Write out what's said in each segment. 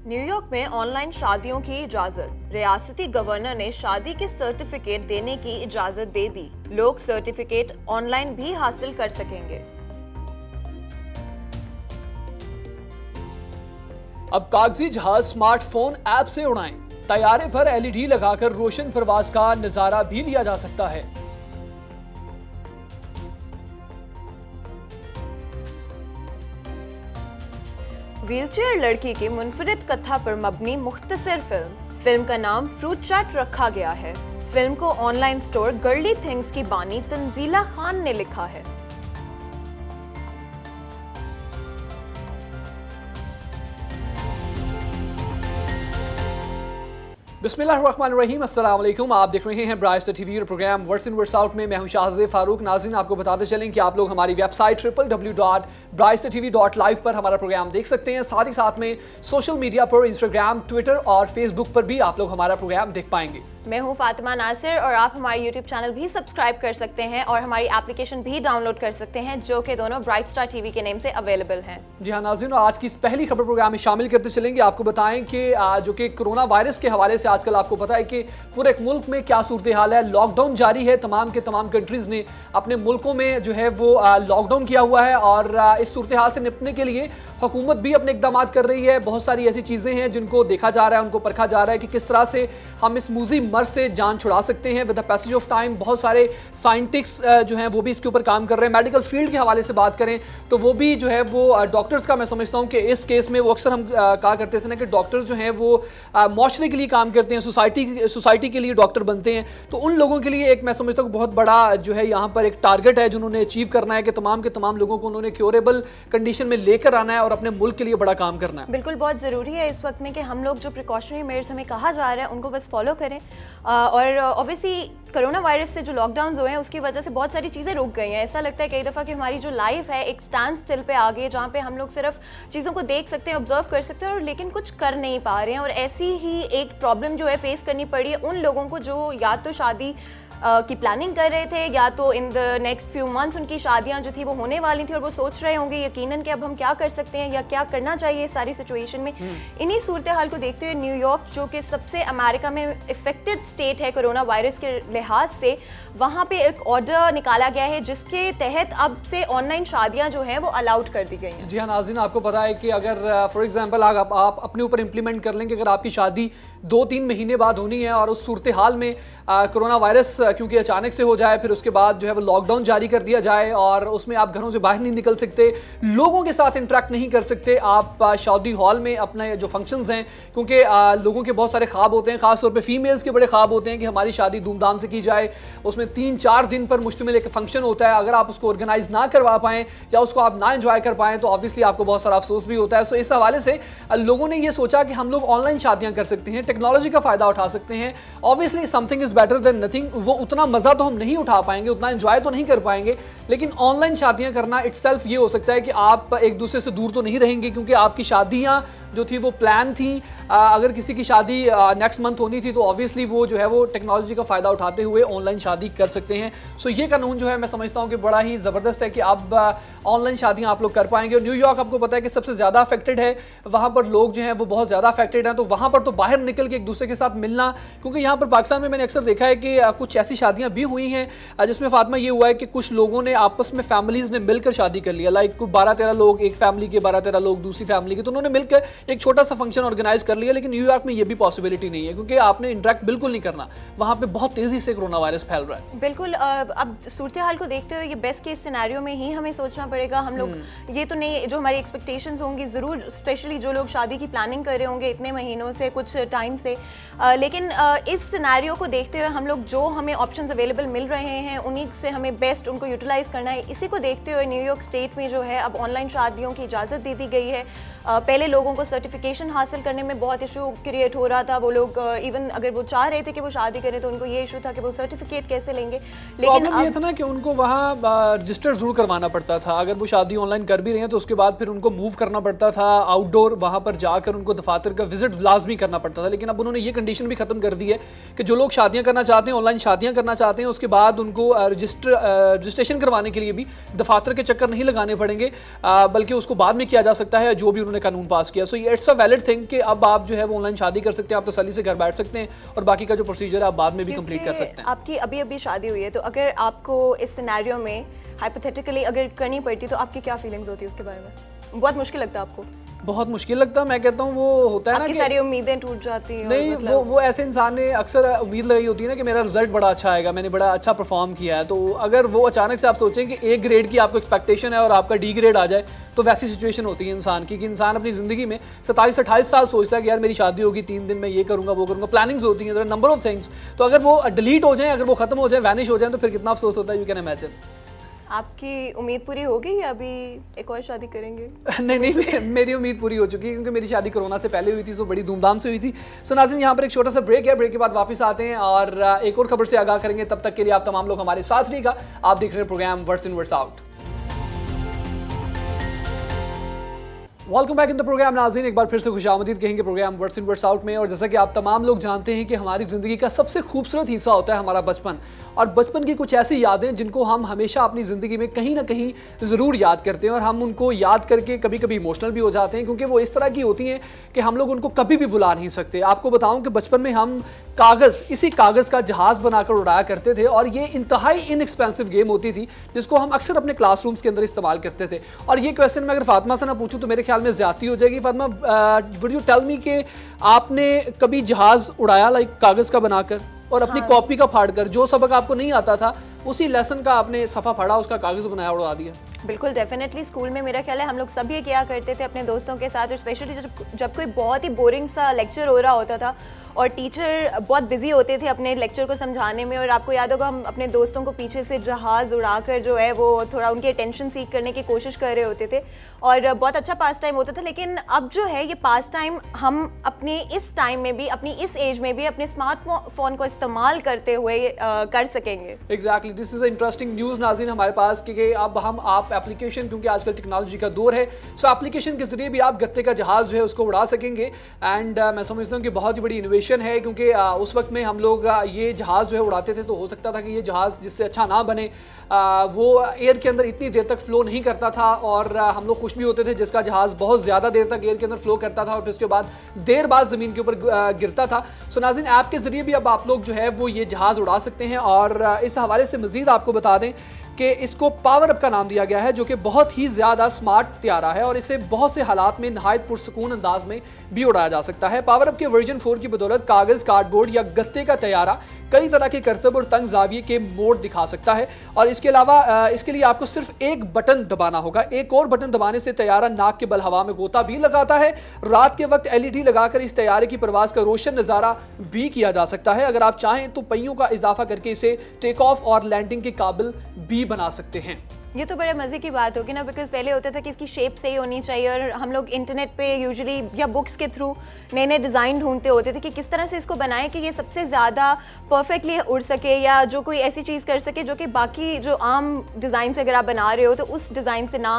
New York में online शादियों की इजाजत। रियासती गवर्नर ने शादी के सर्टिफिकेट देने की इजाजत दे दी। लोग सर्टिफिकेट ऑनलाइन भी हासिल कर सकेंगे। अब कागजी जहाज स्मार्टफोन ऐप से उड़ाएं। तैयारे पर एलईडी लगाकर रोशन प्रवास का नजारा भी लिया जा सकता है। व्हीलचेयर लड़की की मुनफरिद कथा पर मबनी मुख्तसर फिल्म का नाम फ्रूट चाट रखा गया है। फिल्म को ऑनलाइन स्टोर गर्ली थिंग्स की बानी तंजीला खान ने लिखा है। बिस्मिल्लाहिर्रहमानिर्रहीम, अस्सलाम वालेकुम। आप देख रहे हैं ब्राइस्टा टीवी और programme words in words out में मैं हूं शाहज़ेब फारूक। नाज़रीन, आपको बताते चलें कि आप लोग हमारी वेबसाइट www.braistatv.live पर हमारा प्रोग्राम देख सकते हैं। साथ ही साथ में सोशल मीडिया पर इंस्टाग्राम, ट्विटर और फेसबुक पर भी आप लोग हमारा प्रोग्राम देख पाएंगे। मैं हूं फातिमा नासिर और आप हमारे यूट्यूब चैनल भी सब्सक्राइब कर सकते हैं और हमारी एप्लीकेशन भी डाउनलोड कर सकते हैं, जो कि दोनों ब्राइट स्टार टीवी के नेम से अवेलेबल हैं। जी हाँ नाज़रीन, आज की इस पहली खबर प्रोग्राम में शामिल करते चलेंगे। आपको बताएं कि जो कि कोरोना वायरस के हवाले से आजकल आपको पता है कि पूरे मुल्क में क्या सूरत हाल है। लॉकडाउन जारी है, तमाम के तमाम कंट्रीज ने अपने मुल्कों में जो है वो लॉकडाउन किया हुआ है और इस सूरत हाल से निपटने के लिए हुकूमत भी अपने इकदाम कर रही है। बहुत सारी ऐसी चीज़ें हैं जिनको देखा जा रहा है, उनको परखा जा रहा है कि किस तरह से हम इस मूजी मर्ज से जान छुड़ा सकते हैं with the passage of time. बहुत सारे साइंटिस्ट जो हैं वो भी इसके ऊपर काम कर रहे हैं। मेडिकल फील्ड के हवाले से बात करें तो वो भी जो है वो डॉक्टर्स का मैं समझता हूँ कि इस केस में वो अक्सर हम कहा करते थे ना कि डॉक्टर्स जो हैं वो मुआशरे के लिए काम करते हैं, सोसाइटी के लिए डॉक्टर बनते हैं। तो उन लोगों के लिए एक मैं समझता हूँ बहुत बड़ा जो है यहाँ पर एक टारगेट है जो उन्होंने अचीव करना है कि तमाम के तमाम लोगों को उन्होंने क्योरेबल कंडीशन में लेकर आना है और अपने मुल्क के लिए बड़ा काम करना है। बिल्कुल, बहुत ज़रूरी है इस वक्त में कि हम लोग जो प्रिकॉशनरी मेजर्स हमें कहा जा रहा है उनको बस फॉलो करें। और ऑब्वियसली कोरोना वायरस से जो लॉकडाउन हुए हैं उसकी वजह से बहुत सारी चीज़ें रुक गई हैं। ऐसा लगता है कई दफ़ा कि हमारी जो लाइफ है एक स्टैंड स्टिल पे आ गई है, जहाँ पे हम लोग सिर्फ चीज़ों को देख सकते हैं, ऑब्जर्व कर सकते हैं और लेकिन कुछ कर नहीं पा रहे हैं। और ऐसी ही एक प्रॉब्लम जो है फेस करनी पड़ी है उन लोगों को जो या तो शादी की प्लानिंग कर रहे थे या तो in the next few months उनकी शादियां जो थी वो होने वाली थी और वो सोच रहे होंगे यकीनन कि अब हम क्या कर सकते हैं या क्या करना चाहिए इस सारी सिचुएशन में। इन्हीं सूरत हाल को देखते हुए न्यूयॉर्क, जो कि सबसे अमेरिका में इफेक्टेड स्टेट है कोरोना वायरस के लिहाज से, वहाँ पे एक ऑर्डर निकाला गया है जिसके तहत अब से ऑनलाइन शादियाँ जो हैं वो अलाउड कर दी गई हैं। जी हाँ नाज़रीन, आपको पता है कि अगर फॉर एग्जांपल आप अपने ऊपर इंप्लीमेंट कर लेंगे, अगर आपकी शादी 2-3 महीने बाद होनी है और उस सूरत हाल में कोरोना वायरस क्योंकि अचानक से हो जाए, फिर उसके बाद जो है वो लॉकडाउन जारी कर दिया जाए और उसमें आप घरों से बाहर नहीं निकल सकते, लोगों के साथ इंटरेक्ट नहीं कर सकते, आप शादी हॉल में अपने जो फंक्शंस हैं, क्योंकि लोगों के बहुत सारे ख्वाब होते हैं, खासतौर पे फीमेल्स के बड़े ख्वाब होते हैं कि हमारी शादी धूमधाम से की जाए, उसमें 3-4 दिन पर मुश्तमिल एक फंक्शन होता है। अगर आप उसको ऑर्गेनाइज ना करवा पाएँ या उसको आप ना एंजॉय कर पाएँ तो ऑब्वियसली आपको बहुत सारा अफसोस भी होता है। सो इस हवाले से लोगों ने ये सोचा कि हम लोग ऑनलाइन शादियाँ कर सकते हैं, टेक्नोलॉजी का फ़ायदा उठा सकते हैं। Obviously something is better than nothing. वो उतना मज़ा तो हम नहीं उठा पाएंगे, उतना एंजॉय तो नहीं कर पाएंगे, लेकिन ऑनलाइन शादियां करना इटसेल्फ ये हो सकता है कि आप एक दूसरे से दूर तो नहीं रहेंगे, क्योंकि आपकी शादियां जो थी वो प्लान थी। अगर किसी की शादी नेक्स्ट मंथ होनी थी तो ऑब्वियसली वो जो है वो टेक्नोलॉजी का फ़ायदा उठाते हुए ऑनलाइन शादी कर सकते हैं। सो ये कानून जो है मैं समझता हूँ कि बड़ा ही ज़बरदस्त है कि अब ऑनलाइन शादियाँ आप लोग कर पाएंगे। और न्यूयॉर्क आपको पता है कि सबसे ज़्यादा अफेक्टेड है, वहाँ पर लोग जो हैं वो बहुत ज़्यादा अफेक्टेड हैं, तो वहाँ पर तो बाहर निकल के एक दूसरे के साथ मिलना, क्योंकि यहाँ पर पाकिस्तान में मैंने अक्सर देखा है कि कुछ ऐसी शादियाँ भी हुई हैं जिसमें फातिमा ये हुआ है कि कुछ लोगों ने आपस में फैमिलीज़ ने मिलकर शादी कर लिया। लाइक 12-13 लोग एक फैमिली के, 12-13 लोग दूसरी फैमिली के, तो उन्होंने मिलकर एक छोटा सा फंक्शन ऑर्गेनाइज कर लिया। लेकिन न्यूयॉर्क में ये भी पॉसिबिलिटी नहीं है, क्योंकि आपने इंटरेक्ट बिल्कुल नहीं करना, वहाँ पे बहुत तेज़ी से कोरोना वायरस फैल रहा है। बिल्कुल, अब सूरत हाल को देखते हुए ये बेस्ट केस सिनेरियो में ही हमें सोचना पड़ेगा। हम लोग ये तो नहीं, जो हमारी एक्सपेक्टेशंस होंगी ज़रूर, स्पेशली जो लोग शादी की प्लानिंग कर रहे होंगे इतने महीनों से, कुछ टाइम से, लेकिन इस सिनेरियो को देखते हुए हम लोग जो हमें ऑप्शंस अवेलेबल मिल रहे हैं उन्हीं से हमें बेस्ट उनको यूटिलाइज करना है। इसी को देखते हुए न्यूयॉर्क स्टेट में जो है अब ऑनलाइन शादियों की इजाज़त दे दी गई है। पहले लोगों को सर्टिफिकेशन हासिल करने में बहुत इशू क्रिएट हो रहा था। वो लोग इवन अगर वो चाह रहे थे कि वो शादी करें तो उनको ये इशू था कि वो सर्टिफिकेट कैसे लेंगे। लेकिन अब ये था ना कि उनको वहाँ रजिस्टर जरूर करवाना पड़ता था। अगर वो शादी ऑनलाइन कर भी रहे हैं तो उसके बाद फिर उनको मूव करना पड़ता था आउटडोर, वहाँ पर जाकर उनको दफातर का विजिट लाजमी करना पड़ता था। लेकिन अब उन्होंने ये कंडीशन भी खत्म कर दी है कि जो लोग शादियाँ करना चाहते हैं, ऑनलाइन शादियाँ करना चाहते हैं, उसके बाद उनको रजिस्ट्रेशन करवाने के लिए भी दफातर के चक्कर नहीं लगाने पड़ेंगे, बल्कि उसको बाद में किया जा सकता है जो भी उन्होंने कानून पास किया। सो ये इट्स अ वैलिड थिंग कि अब आप जो है वो ऑनलाइन शादी कर सकते हैं, आप तसल्ली से घर बैठ सकते हैं और बाकी का जो प्रोसीजर है आप बाद में भी कंप्लीट कर सकते हैं। आपकी अभी अभी शादी हुई है, तो अगर आपको इस सिनेरियो में हाइपोथेटिकली अगर करनी पड़ती तो आपकी क्या फीलिंग्स होती है उसके बारे में? बहुत मुश्किल लगता है आपको? बहुत मुश्किल लगता है, मैं कहता हूँ वो होता है ना आपकी सारी उम्मीदें टूट जाती हैं। नहीं, वो ऐसे इंसान ने अक्सर उम्मीद लगाई होती है ना कि मेरा रिजल्ट बड़ा अच्छा आएगा, मैंने बड़ा अच्छा परफॉर्म किया है, तो अगर वो अचानक से आप सोचें कि ए ग्रेड की आपको एक्सपेक्टेशन है और आपका डी ग्रेड आ जाए, तो वैसी सिचुएशन होती है इंसान की कि इंसान अपनी ज़िंदगी में 27-28 साल सोचता है कि यार मेरी शादी होगी, 3 दिन में ये करूँगा वो करूँगा, प्लानिंग्स होती हैं, नंबर ऑफ थिंग्स, तो अगर वो डिलीट हो जाए, अगर वो खत्म हो जाए, वैनिश हो जाए, तो फिर कितना अफसोस होता है, यू कैन इमेजिन। आपकी उम्मीद पूरी हो गई या अभी एक और शादी करेंगे? नहीं, मेरी उम्मीद पूरी हो चुकी है क्योंकि मेरी शादी कोरोना से पहले हुई थी, सो बड़ी धूमधाम से हुई थी। सो नाज़रीन, यहाँ पर एक छोटा सा ब्रेक है, ब्रेक के बाद वापस आते हैं और एक और खबर से आगाह करेंगे। तब तक के लिए आप तमाम लोग हमारे साथ रहिएगा। आप देख रहे हैं programme words in words out. Welcome back in the programme नाज़रीन, एक बार फिर से खुशामदीद कहेंगे programme words in words out में। और जैसा कि आप तमाम लोग जानते हैं कि हमारी ज़िंदगी का सबसे खूबसूरत हिस्सा होता है हमारा बचपन, और बचपन की कुछ ऐसी यादें जिनको हम हमेशा अपनी ज़िंदगी में कहीं ना कहीं ज़रूर याद करते हैं, और हम उनको याद करके कभी कभी इमोशनल भी हो जाते हैं क्योंकि वो इस तरह की होती हैं कि हम लोग उनको कभी भी भुला नहीं सकते। आपको बताऊं कि बचपन में हम इसी कागज़ का जहाज़ बनाकर उड़ाया करते थे, और ये इंतहाई इनएक्सपेंसिव गेम होती थी जिसको हम अक्सर अपने क्लासरूम्स के अंदर इस्तेमाल करते थे। और ये क्वेश्चन मैं अगर फातिमा से ना पूछूं तो मेरे ख्याल में ज़्यादती हो जाएगी। Fatima, would you tell me कि आपने कभी जहाज़ उड़ाया लाइक कागज़ का बनाकर और अपनी कॉपी का फाड़कर, जो सबक आपको नहीं आता था उसी लेसन का आपने सफ़ा फाड़ा, उसका कागज़ बनाया, उड़ा दिया? बिल्कुल, डेफिनेटली। स्कूल में मेरा ख्याल है हम लोग सब ये किया करते थे अपने दोस्तों के साथ, और स्पेशली जब कोई बहुत ही बोरिंग सा लेक्चर हो रहा होता था और टीचर बहुत बिजी होते थे अपने लेक्चर को समझाने में, और आपको याद होगा हम अपने दोस्तों को पीछे से जहाज़ उड़ाकर जो है वो थोड़ा उनकी अटेंशन सीख करने की कोशिश कर रहे होते थे, और बहुत अच्छा पास टाइम होता था। लेकिन अब जो है ये पास टाइम हम अपने इस टाइम में भी, अपनी इस एज में भी अपने स्मार्टफोन को इस्तेमाल करते हुए कर सकेंगे। Exactly, this is interesting news नाज़रीन हमारे पास, क्योंकि अब आप एप्लीकेशन, क्योंकि आजकल टेक्नोलॉजी का दौर है, सो एप्लीकेशन के जरिए भी आप गत्ते का जहाज़ जो है उसको उड़ा सकेंगे। एंड मैं समझता हूँ कि बहुत ही बड़ी इनोवेशन है, क्योंकि उस वक्त में हम लोग ये जहाज़ जो है उड़ाते थे तो हो सकता था कि ये जहाज़ जिससे अच्छा ना बने, वो एयर के अंदर इतनी देर तक फ्लो नहीं करता था, और हम लोग खुश भी होते थे जिसका जहाज़ बहुत ज़्यादा देर तक एयर के अंदर फ्लो करता था और फिर उसके बाद देर बाद ज़मीन के ऊपर गिरता था। सो नाज़रीन, ऐप के ज़रिए भी अब आप लोग जो है वो ये जहाज़ उड़ा सकते हैं। और इस हवाले से मज़ीद आपको बता दें कि इसको पावर अप का नाम दिया गया है, जो कि बहुत ही ज़्यादा स्मार्ट त्यारा है और इसे बहुत से हालात में नहायत पुरसकून अंदाज में भी उड़ाया जा सकता है। पावर अप के वर्जन 4 की बदौलत कागज़, कार्डबोर्ड या गत्ते का तैयारा कई तरह के करतब और तंग जाविये के मोड दिखा सकता है। और इसके अलावा इसके लिए आपको सिर्फ एक बटन दबाना होगा। एक और बटन दबाने से तैयारा नाक के बल हवा में गोता भी लगाता है। रात के वक्त LED लगाकर इस तैयारे की परवाज का रोशन नज़ारा भी किया जा सकता है। अगर आप चाहें तो पहियों का इजाफा करके इसे टेक ऑफ और लैंडिंग के काबिल भी बना सकते हैं। ये तो बड़े मज़े की बात होगी ना, बिकॉज पहले होता था कि इसकी शेप सही होनी चाहिए, और हम लोग इंटरनेट पे यूजुअली या बुक्स के थ्रू नए नए डिज़ाइन ढूंढते होते थे कि किस तरह से इसको बनाएं कि ये सबसे ज़्यादा परफेक्टली उड़ सके, या जो कोई ऐसी चीज़ कर सके जो कि बाकी जो आम डिज़ाइन से अगर आप बना रहे हो तो उस डिज़ाइन से ना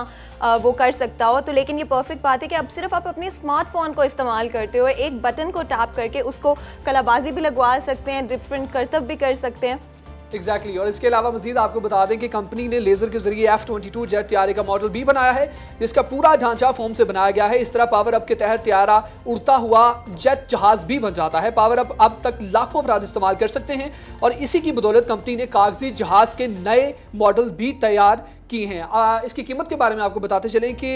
वो कर सकता हो। तो लेकिन ये परफेक्ट बात है कि अब सिर्फ आप अपने स्मार्टफोन को इस्तेमाल करते हो, एक बटन को टैप करके उसको कलाबाजी भी लगवा सकते हैं, डिफरेंट करतब भी कर सकते हैं। एग्जैक्टली और इसके अलावा मजीद आपको बता दें कि कंपनी ने लेज़र के जरिए F-22 जेट त्यारे का मॉडल भी बनाया है, जिसका पूरा ढांचा फोम से बनाया गया है। इस तरह पावर अप के तहत त्यारा उड़ता हुआ जेट जहाज भी बन जाता है। पावर अप अब तक लाखों अफराद इस्तेमाल कर सकते हैं, और इसी की बदौलत कंपनी ने कागजी जहाज के नए मॉडल भी तैयार किए हैं। इसकी कीमत के बारे में आपको बताते चलें कि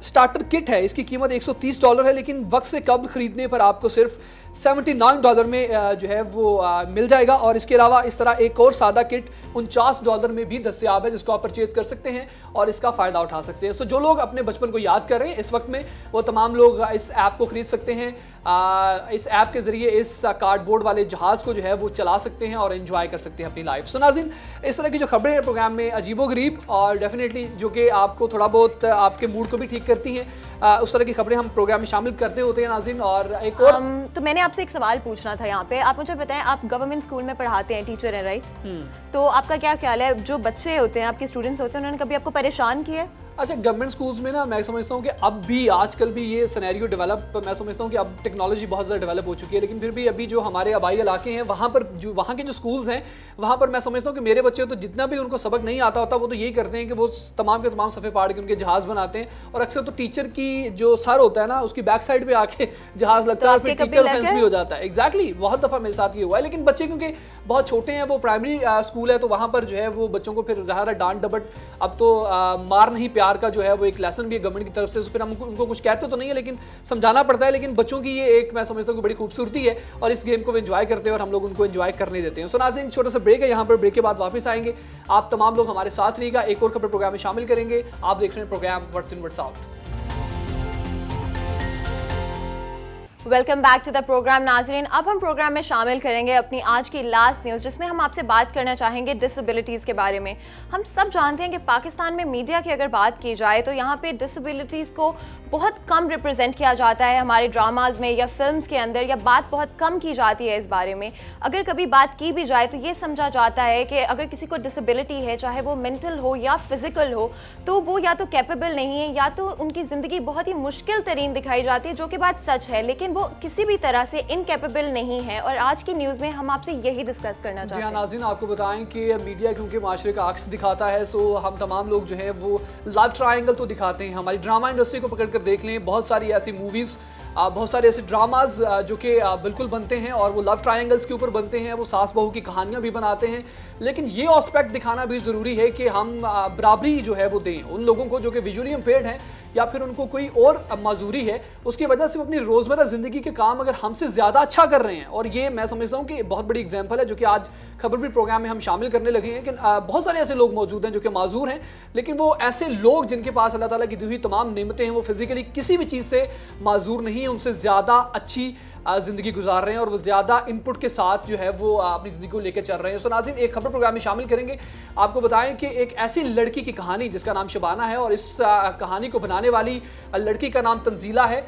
स्टार्टर किट है, इसकी कीमत $130 है, लेकिन वक्त से कबल खरीदने पर आपको सिर्फ $79 में जो है वो मिल जाएगा। और इसके अलावा इस तरह एक और सादा किट $49 में भी दस्तयाब है, जिसको आप परचेज कर सकते हैं और इसका फ़ायदा उठा सकते हैं। सो जो लोग अपने बचपन को याद कर रहे हैं इस वक्त में, वो तमाम लोग इस ऐप को खरीद सकते हैं। इस ऐप के ज़रिए इस कार्डबोर्ड वाले जहाज़ को जो है वो चला सकते हैं और एंजॉय कर सकते हैं अपनी लाइफ। सो नाज़रीन, इस तरह की जो खबरें हैं प्रोग्राम में अजीबोगरीब और डेफिनेटली जो कि आपको थोड़ा बहुत आपके मूड को भी ठीक करती हैं, उस तरह की खबरें हम प्रोग्राम में शामिल करते होते हैं नाज़रीन। और एक और तो मैंने आपसे एक सवाल पूछना था यहाँ पे। आप मुझे बताएं, आप गवर्नमेंट स्कूल में पढ़ाते हैं, टीचर हैं, राइट? तो आपका क्या ख्याल है, जो बच्चे होते हैं, आपके स्टूडेंट्स होते हैं, उन्होंने कभी आपको परेशान किया है? अच्छा, गवर्नमेंट स्कूल्स में ना मैं समझता हूँ कि अब भी आजकल भी ये सिनेरियो डेवलप, मैं समझता हूँ कि अब टेक्नोलॉजी बहुत ज़्यादा डेवलप हो चुकी है, लेकिन फिर भी अभी जो हमारे आबाई इलाके हैं वहाँ के जो स्कूल्स हैं वहाँ पर मैं समझता हूँ कि मेरे बच्चे तो जितना भी उनको सबक नहीं आता होता वो तो यही करते हैं कि वो तमाम के तमाम सफ़े फाड़ के उनके जहाज़ बनाते हैं, और अक्सर तो टीचर की की जो सर होता है ना उसकी बैक साइड पे आके जहाज लगता है और फिर टीचर ऑफेंस भी हो जाता है। एग्जैक्टली, बहुत दफा मेरे साथ ये हुआ है। लेकिन बच्चे क्योंकि बहुत छोटे हैं, वो प्राइमरी स्कूल है, तो वहाँ पर जो है वो बच्चों को फिर ज़्यादा डांट डपट, अब तो मार नहीं प्यार का जो है वो एक लेसन भी है गवर्नमेंट की तरफ से, फिर हम उनको कुछ कहते तो नहीं है लेकिन समझाना पड़ता है। लेकिन बच्चों की ये एक मैं समझता हूँ कि बड़ी खूबसूरती है और इस गेम को वो एंजॉय करते हैं और हम लोग उनको एंजॉय करने देते हैं। सो नाज़रीन, छोटा सा ब्रेक है, यहाँ पर ब्रेक के बाद वापस आएंगे। आप तमाम लोग हमारे साथ रहिएगा, एक और खबर प्रोग्राम में शामिल करेंगे। आप देख रहे हैं programme what's in what's out. Welcome back to the programme नाजरीन। अब हम प्रोग्राम में शामिल करेंगे अपनी आज की लास्ट न्यूज़, जिसमें हम आपसे बात करना चाहेंगे डिसेबिलिटीज़ के बारे में। हम सब जानते हैं कि पाकिस्तान में मीडिया की अगर बात की जाए तो यहाँ पे डिसेबिलिटीज़ को बहुत कम रिप्रेजेंट किया जाता है हमारे ड्रामाज में या फिल्म्स के अंदर, या बात बहुत कम की जाती है इस बारे में। अगर कभी बात की भी जाए तो ये समझा जाता है कि अगर किसी को डिसेबिलिटी है, चाहे वो मेंटल हो या फिजिकल हो, तो वो या तो कैपेबल नहीं है या तो उनकी ज़िंदगी बहुत ही मुश्किल तरीन दिखाई जाती है, जो कि बात सच है, लेकिन वो किसी भी तरह से इनकैपेबल नहीं है। और आज की न्यूज़ में हम आपसे यही डिस्कस करना चाहते हैं। नाज़रीन, आपको बताएं कि मीडिया क्योंकि माशरे का अक्स दिखाता है, सो हम तमाम लोग जो है वो लव ट्रायंगल तो दिखाते हैं। हमारी ड्रामा इंडस्ट्री को पकड़ कर देख लें, बहुत सारी ऐसी मूवीज़, बहुत सारे ऐसे ड्रामाज जो कि बिल्कुल बनते हैं और वो लव ट्रायंगल्स के ऊपर बनते हैं, वो सास बहू की कहानियाँ भी बनाते हैं। लेकिन ये एस्पेक्ट दिखाना भी ज़रूरी है कि हम बराबरी जो है वो दें उन लोगों को जो कि विजुअली इम्पेयर्ड हैं या फिर उनको कोई और माजूरी है, उसकी वजह से वो अपनी रोज़मर्रा ज़िंदगी के काम अगर हमसे ज़्यादा अच्छा कर रहे हैं। और ये मैं समझता हूँ कि बहुत बड़ी एग्जांपल है जो कि आज खबर भी प्रोग्राम में हम शामिल करने लगे हैं कि बहुत सारे ऐसे लोग मौजूद हैं जो कि माजूर हैं, लेकिन वो ऐसे लोग जिनके पास अल्लाह ताला की दी हुई तमाम नेमतें हैं, वो फिजिकली किसी भी चीज़ से माजूर नहीं है, उनसे ज़्यादा अच्छी ज़िंदगी गुजार रहे हैं और वो ज़्यादा इनपुट के साथ जो है वो अपनी ज़िंदगी को लेकर चल रहे हैं। सो नाज़रीन, एक खबर प्रोग्राम में शामिल करेंगे। आपको बताएं कि एक ऐसी लड़की की कहानी जिसका नाम शबाना है और इस कहानी को बनाने वाली लड़की का नाम तंजीला है,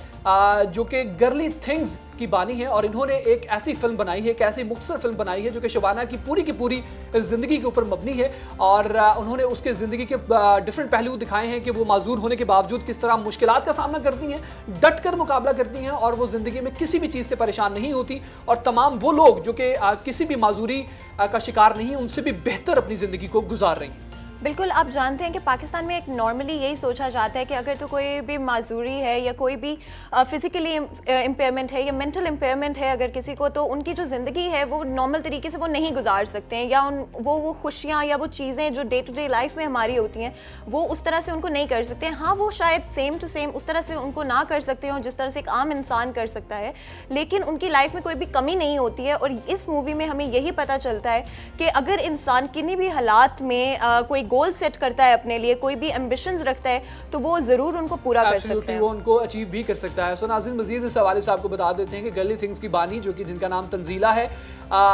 जो कि गर्ली थिंग्स की बानी है और इन्होंने एक ऐसी फिल्म बनाई है, एक ऐसी मुख्तसर फिल्म बनाई है जो कि शबाना की पूरी ज़िंदगी के ऊपर मबनी है और उन्होंने उसके ज़िंदगी के डिफरेंट पहलू दिखाए हैं कि वो माजूर होने के बावजूद किस तरह मुश्किलात का सामना करती हैं, डट कर मुकाबला करती हैं और वो ज़िंदगी में किसी भी चीज़ से परेशान नहीं होती। और तमाम वो लोग जो कि किसी भी माजूरी का शिकार नहीं, उनसे भी बेहतर अपनी ज़िंदगी को गुजार रही हैं। बिल्कुल, आप जानते हैं कि पाकिस्तान में एक नॉर्मली यही सोचा जाता है कि अगर तो कोई भी माजूरी है या कोई भी फिजिकली इम्पेयरमेंट है या मेंटल इम्पेयरमेंट है अगर किसी को, तो उनकी जो ज़िंदगी है वो नॉर्मल तरीके से वो नहीं गुजार सकते हैं, या वो खुशियाँ या वो चीज़ें जो डे टू डे लाइफ में हमारी होती हैं वो उस तरह से उनको नहीं कर सकते हैं। हाँ, वो शायद सेम टू सेम उस तरह से उनको ना कर सकते हों जिस तरह से एक आम इंसान कर सकता है, लेकिन उनकी लाइफ में कोई भी कमी नहीं होती है। और इस मूवी में हमें यही पता चलता है कि अगर इंसान किन्हीं भी हालात में कोई गोल सेट करता है अपने लिए, कोई भी एम्बिशंस रखता है, तो वो जरूर उनको पूरा कर सकता है, वो उनको अचीव भी कर सकता है। सो नाज़रीन, मज़ीद इस हवाले से आपको बता देते हैं कि गर्ली थिंग्स की बानी जो कि जिनका नाम तंजीला है,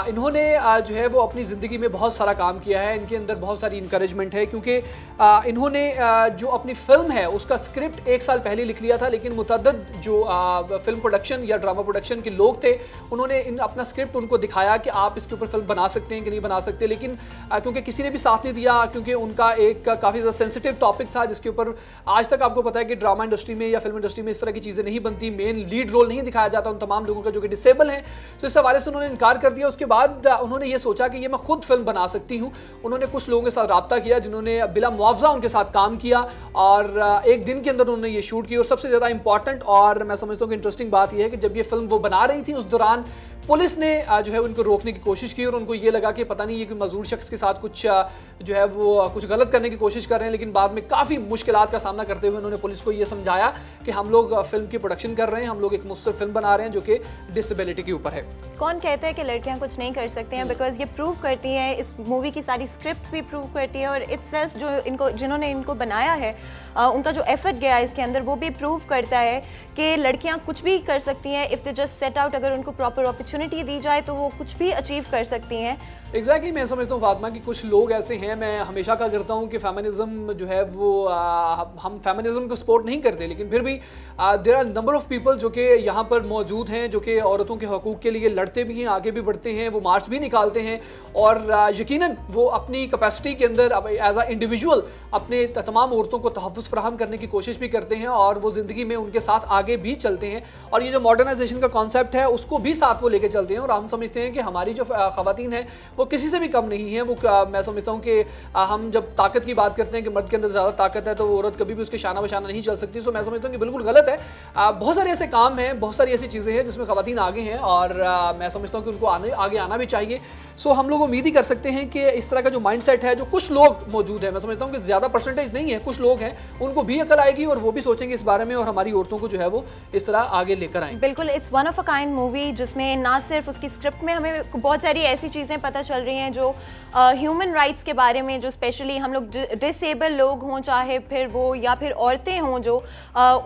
इन्होंने जो है वो अपनी ज़िंदगी में बहुत सारा काम किया है। इनके अंदर बहुत सारी इंकरेजमेंट है क्योंकि इन्होंने जो अपनी फ़िल्म है उसका स्क्रिप्ट 1 साल पहले लिख लिया था, लेकिन मुतअद्दिद जो फिल्म प्रोडक्शन या ड्रामा प्रोडक्शन के लोग थे उन्होंने अपना स्क्रिप्ट उनको दिखाया कि आप इसके ऊपर फिल्म बना सकते हैं कि नहीं बना सकते, लेकिन क्योंकि किसी ने भी साथ नहीं दिया, क्योंकि उनका एक काफ़ी ज़्यादा सेंसिटिव टॉपिक था जिसके ऊपर आज तक आपको पता है कि ड्रामा इंडस्ट्री में या फिल्म इंडस्ट्री में इस तरह की चीज़ें नहीं बनती, मेन लीड रोल नहीं दिखाया जाता उन तमाम लोगों का जो कि डिसेबल हैं। तो इस हवाले से उन्होंने इनकार कर दिया। उसके बाद उन्होंने ये सोचा कि ये मैं खुद फिल्म बना सकती हूँ। उन्होंने कुछ लोगों के साथ रब्ता किया जिन्होंने बिला मुआवजा उनके साथ काम किया और एक दिन के अंदर उन्होंने ये शूट की। और सबसे ज़्यादा इंपॉर्टेंट और मैं समझता हूँ कि इंटरेस्टिंग बात यह है कि जब ये फिल्म वो बना रही थी उस दौरान पुलिस ने जो है उनको रोकने की कोशिश की और उनको ये लगा कि पता नहीं ये कोई मजदूर शख्स के साथ कुछ जो है वो कुछ गलत करने की कोशिश कर रहे हैं, लेकिन बाद में काफ़ी मुश्किलात का सामना करते हुए उन्होंने पुलिस को ये समझाया कि हम लोग फिल्म की प्रोडक्शन कर रहे हैं, हम लोग एक मुस्तकिल फिल्म बना रहे हैं जो कि डिसेबिलिटी के ऊपर है। कौन कहता है कि लड़कियां कुछ नहीं कर सकती हैं, बिकॉज ये प्रूव करती हैं, इस मूवी की सारी स्क्रिप्ट भी प्रूव करती है और इट्सेल्फ जो जिन्होंने इनको बनाया है उनका जो एफर्ट गया इसके अंदर वो भी प्रूव करता है कि लड़कियां कुछ भी कर सकती हैं if they just set out. अगर उनको प्रॉपर अपॉर्चुनिटी दी जाए तो वो कुछ भी अचीव कर सकती हैं। एग्जैक्टली मैं समझता हूँ फातिमा कि कुछ लोग ऐसे हैं, मैं हमेशा कहा करता हूँ कि फेमिनिज्म जो है वो हम फेमिनिज्म को सपोर्ट नहीं करते, लेकिन फिर भी there are number of people जो कि यहाँ पर मौजूद हैं जो कि औरतों के हकूक़ के लिए लड़ते भी हैं, आगे भी बढ़ते हैं, वो मार्च भी निकालते हैं और यकीनन वो अपनी कैपेसिटी के अंदर एज आ इंडिविजुअल अपने तमाम औरतों को तहफ़्फ़ुज़ फराहम करने की कोशिश भी करते हैं और वो ज़िंदगी में उनके साथ आगे भी चलते हैं। और ये जो मॉडर्नाइजेशन का कॉन्सेप्ट है उसको भी साथ वो लेके चलते हैं और हम समझते हैं कि हमारी जो ख़वातीन हैं वो किसी से भी कम नहीं है। वो मैं समझता हूँ कि कि हम जब ताकत की बात करते हैं कि मर्द के अंदर ज़्यादा ताकत है तो वो औरत कभी भी उसके शाना बशाना नहीं चल सकती। सो मैं समझता हूँ कि बिल्कुल गलत है। बहुत सारे ऐसे काम हैं, बहुत सारी ऐसी चीज़ें हैं जिसमें ख़वातीन आगे हैं और मैं समझता हूँ कि उनको आगे आना भी चाहिए। सो हम लोग उम्मीद ही कर सकते हैं कि इस तरह का जो माइंडसेट है, जो कुछ लोग मौजूद है, मैं समझता हूँ कि ज़्यादा परसेंटेज नहीं है, कुछ लोग हैं, उनको भी अकल आएगी और वो भी सोचेंगे इस बारे में और हमारी औरतों को जो है वो इस तरह आगे लेकर आएंगे। बिल्कुल, it's one of a kind movie जिसमें ना सिर्फ उसकी स्क्रिप्ट में हमें बहुत सारी ऐसी चीज़ें पता चल रही हैं जो ह्यूमन राइट्स के बारे में, जो स्पेशली हम लोग डिसेबल लोग हों, चाहे फिर वो या फिर औरतें हों, जो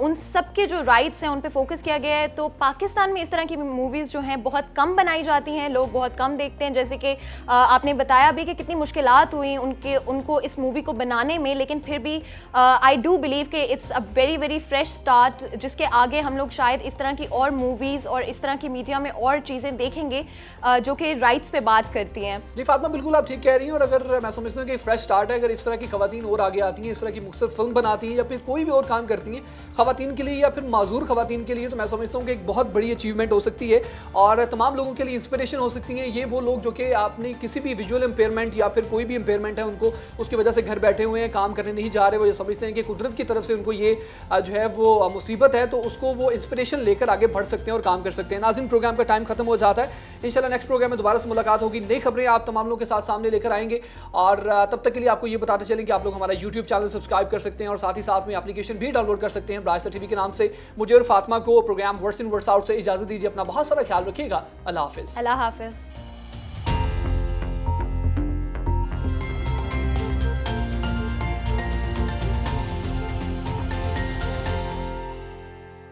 उन सब के जो राइट्स हैं उन पे फोकस किया गया है। तो पाकिस्तान में इस तरह की मूवीज़ जो हैं बहुत कम बनाई जाती हैं, लोग बहुत कम देखते हैं। जैसे कि आपने बताया भी कि कितनी मुश्किलात हुई उनको इस मूवी को बनाने में, लेकिन फिर भी आई डू बिलीव कि it's a very very fresh start, जिसके आगे हम लोग शायद इस तरह की और मूवीज़ और इस तरह की मीडिया में और चीज़ें देखेंगे जो कि राइट्स पे बात करती हैं। जी फातिमा, बिल्कुल आप ठीक कह रही हैं। और अगर मैं समझता हूँ कि फ्रेश स्टार्ट है, अगर इस तरह की खवातीन और आगे आती हैं, इस तरह की मुख्तलिफ फिल्म बनाती हैं या फिर कोई भी और काम करती हैं खवातीन के लिए या फिर माजूर खवातीन के लिए, तो मैं समझता हूँ कि एक बहुत बड़ी अचीवमेंट हो सकती है और तमाम लोगों के लिए इंस्पिरेशन हो सकती हैं। ये वो लोग जो कि आपने किसी भी विजुअल इम्पेयरमेंट या फिर कोई भी इम्पेयरमेंट है उनको उसकी वजह से घर बैठे हुए हैं, काम करने नहीं जा रहे, वो ये समझते हैं कि कुदरत की तरफ से उनको ये जो है वो मुसीबत है, तो उसको वो इंस्पिरेशन लेकर आगे बढ़ सकते हैं और काम कर सकते हैं। नाज़रीन, प्रोग्राम का टाइम खत्म हो जाता है। इंशाल्लाह नेक्स्ट प्रोग्राम में दोबारा से मुलाकात होगी, नई खबरें आप तमाम लोगों के साथ सामने लेकर आएंगे और तब तक के लिए आपको ये बताते चलें कि आप लोग हमारा यूट्यूब चैनल सब्सक्राइब कर सकते हैं और साथ ही साथ में एप्लीकेशन भी डाउनलोड कर सकते हैं ब्राइस्टर टीवी के नाम से। मुझे और फातिमा को programme words in words out से इजाजत दीजिए। अपना बहुत सारा ख्याल रखिएगा। अल्लाह हाफिज़। अल्लाह हाफिज़।